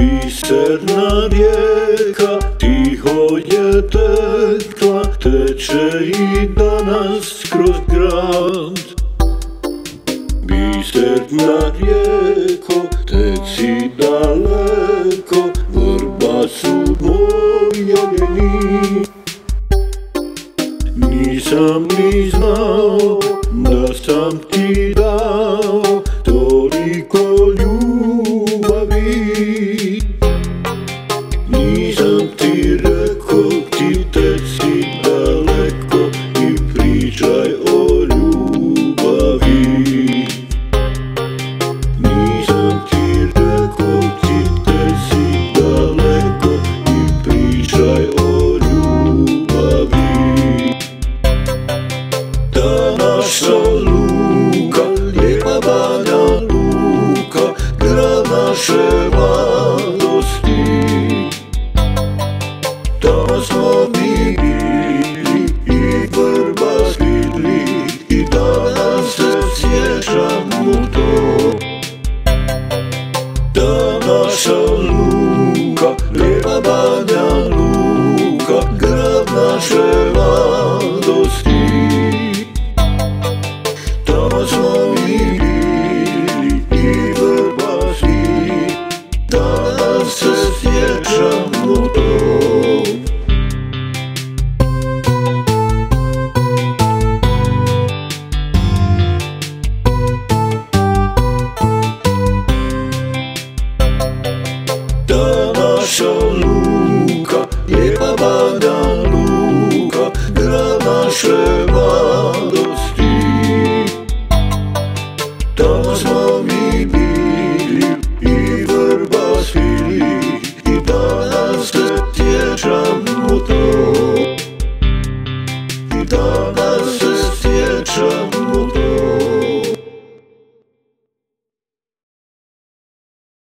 Biserna rijeka tiho je tekla, teče i danas kroz grad. Biserna rijeko, teci daleko, vrba su moji ognjeni. Nisam ni znao da sam ti dao toliko ljubavi. Nisam ti rekao ti teci daleko i pričaj o ljubavi. Nisam ti rekao ti teci daleko i pričaj o ljubavi. Ta naša luka, lijepa Banja Luka, grad naše